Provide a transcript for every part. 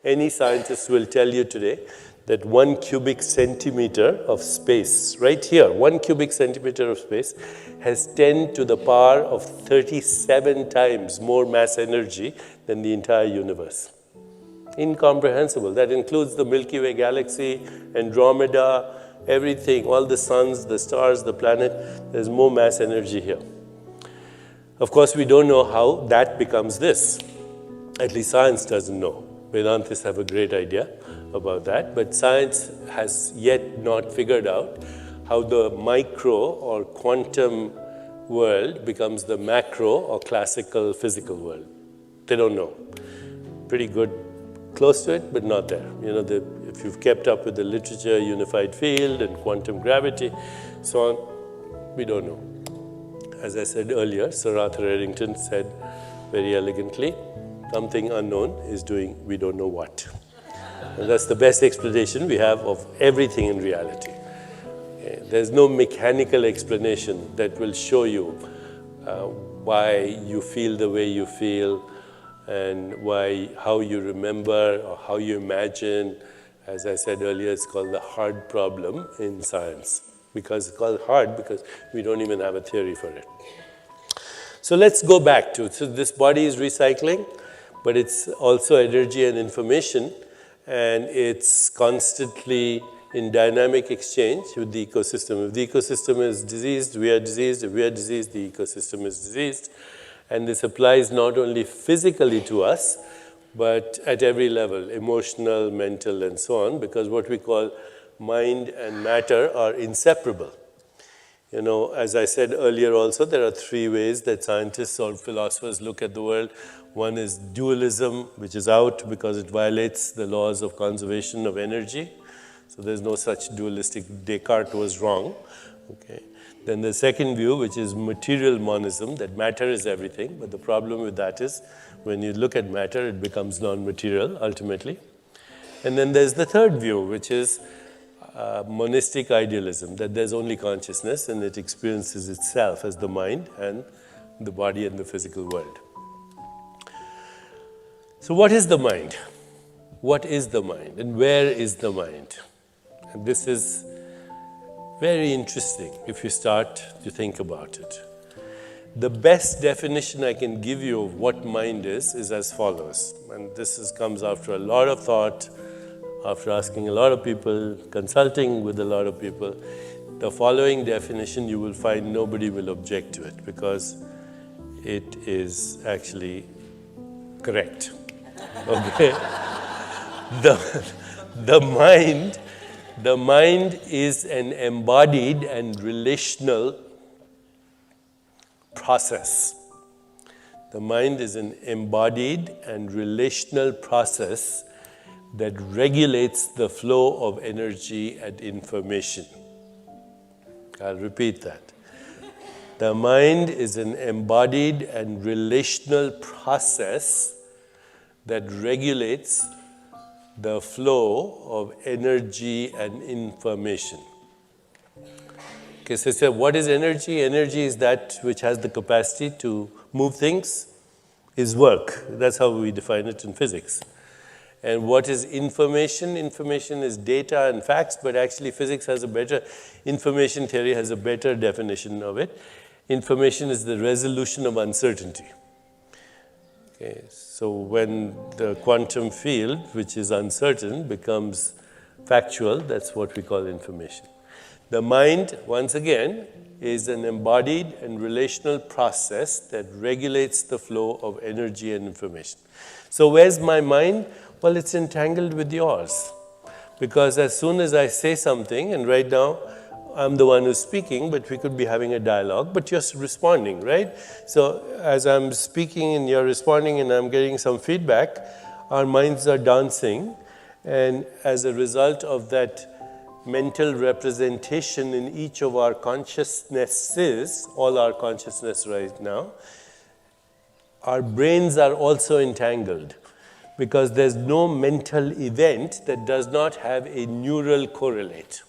Any scientist will tell you today that 1 cubic centimeter of space, right here, 1 cubic centimeter of space has 10 to the power of 37 times more mass energy than the entire universe. Incomprehensible. That includes the Milky Way galaxy, Andromeda, everything, all the suns, the stars, the planet. There's more mass energy here. Of course, we don't know how that becomes this. At least science doesn't know. Vedantists have a great idea about that, but science has yet not figured out how the micro or quantum world becomes the macro or classical physical world. They don't know. Pretty good, close to it, but not there. You know, if you've kept up with the literature, unified field and quantum gravity, so on, we don't know. As I said earlier, Sir Arthur Eddington said very elegantly, something unknown is doing we don't know what. And that's the best explanation we have of everything in reality. Okay? There's no mechanical explanation that will show you why you feel the way you feel and how you remember or how you imagine. As I said earlier, it's called the hard problem in science. Because it's called hard because we don't even have a theory for it. So let's go back to, so this body is recycling, but it's also energy and information, and it's constantly in dynamic exchange with the ecosystem. If the ecosystem is diseased, we are diseased. If we are diseased, the ecosystem is diseased. And this applies not only physically to us, but at every level, emotional, mental, and so on, because what we call mind and matter are inseparable. You know, as I said earlier also, there are 3 ways that scientists or philosophers look at the world. One is dualism, which is out because it violates the laws of conservation of energy. So there's no such dualistic. Descartes was wrong. Okay. Then the second view, which is material monism, that matter is everything. But the problem with that is when you look at matter, it becomes non-material ultimately. And then there's the third view, which is monistic idealism, that there's only consciousness and it experiences itself as the mind and the body and the physical world. So what is the mind? What is the mind and where is the mind? And this is very interesting if you start to think about it. The best definition I can give you of what mind is as follows. And this comes after a lot of thought, after asking a lot of people, consulting with a lot of people. The following definition, you will find nobody will object to it because it is actually correct. Okay? The mind is an embodied and relational process. The mind is an embodied and relational process that regulates the flow of energy and information. I'll repeat that. The mind is an embodied and relational process that regulates the flow of energy and information. Okay, so what is energy? Energy is that which has the capacity to move things, is work. That's how we define it in physics. And what is information? Information is data and facts, but actually physics has a better, information theory has a better definition of it. Information is the resolution of uncertainty. Okay, so when the quantum field, which is uncertain, becomes factual, that's what we call information. The mind, once again, is an embodied and relational process that regulates the flow of energy and information. So where's my mind? Well, it's entangled with yours. Because as soon as I say something, and right now I'm the one who's speaking, but we could be having a dialogue, but you're responding, right? So as I'm speaking and you're responding and I'm getting some feedback, our minds are dancing. And as a result of that mental representation in each of our consciousnesses, all our consciousness right now, our brains are also entangled. Because there's no mental event that does not have a neural correlate.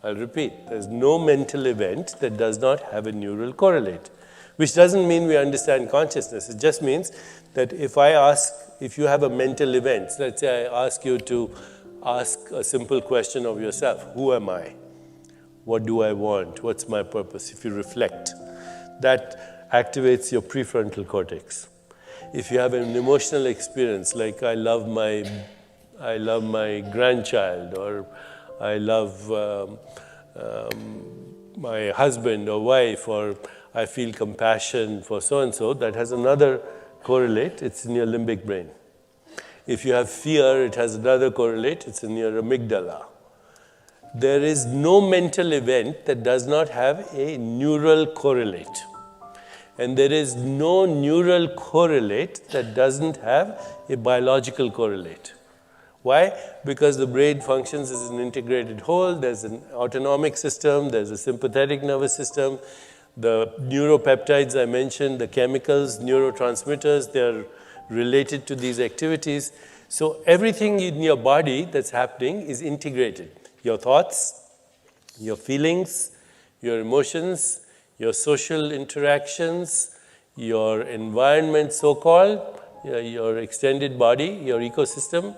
I'll repeat, there's no mental event that does not have a neural correlate. which doesn't mean we understand consciousness. It just means that if you have a mental event, let's say I ask you to ask a simple question of yourself, who am I? What do I want? What's my purpose? If you reflect, that activates your prefrontal cortex. If you have an emotional experience, like I love my grandchild, or I love my husband or wife, or I feel compassion for so-and-so, that has another correlate, it's in your limbic brain. If you have fear, it has another correlate, it's in your amygdala. There is no mental event that does not have a neural correlate. And there is no neural correlate that doesn't have a biological correlate. Why? Because the brain functions as an integrated whole. There's an autonomic system, there's a sympathetic nervous system. The neuropeptides I mentioned, the chemicals, neurotransmitters, they're related to these activities. So everything in your body that's happening is integrated. Your thoughts, your feelings, your emotions, your social interactions, your environment so-called, your extended body, your ecosystem,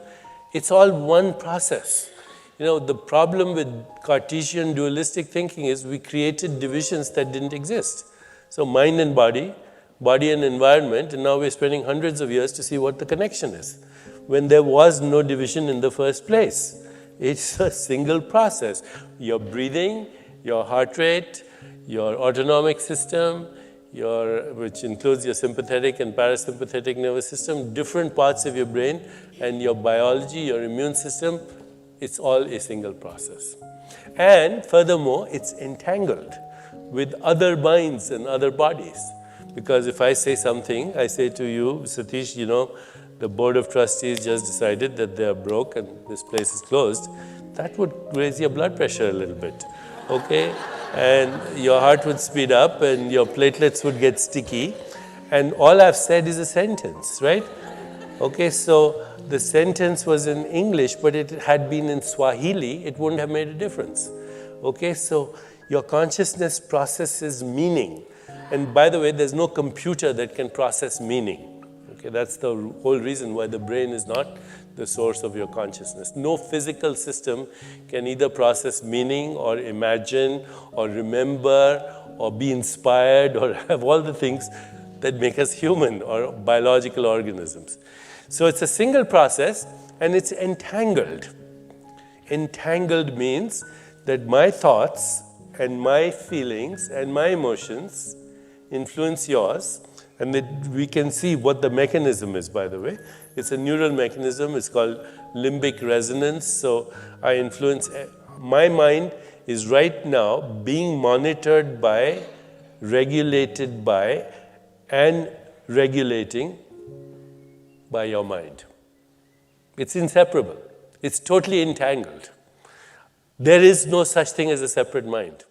it's all one process. You know, the problem with Cartesian dualistic thinking is we created divisions that didn't exist. So mind and body, body and environment, and now we're spending hundreds of years to see what the connection is, when there was no division in the first place. It's a single process. Your breathing, your heart rate, your autonomic system, which includes your sympathetic and parasympathetic nervous system, different parts of your brain, and your biology, your immune system, it's all a single process. And furthermore, it's entangled with other minds and other bodies. Because if I say something, I say to you, Satish, you know, the board of trustees just decided that they are broke and this place is closed, that would raise your blood pressure a little bit, okay? And your heart would speed up and your platelets would get sticky. And all I've said is a sentence, right? Okay, so the sentence was in English, but it had been in Swahili, it wouldn't have made a difference. Okay, so your consciousness processes meaning. And by the way, there's no computer that can process meaning. Okay, that's the whole reason why the brain is not the source of your consciousness. No physical system can either process meaning or imagine or remember or be inspired or have all the things that make us human or biological organisms. So it's a single process and it's entangled. Entangled means that my thoughts and my feelings and my emotions influence yours. And that we can see what the mechanism is, by the way. It's a neural mechanism. It's called limbic resonance. So I influence, my mind is right now being monitored by, regulated by, and regulating by your mind. It's inseparable. It's totally entangled. There is no such thing as a separate mind.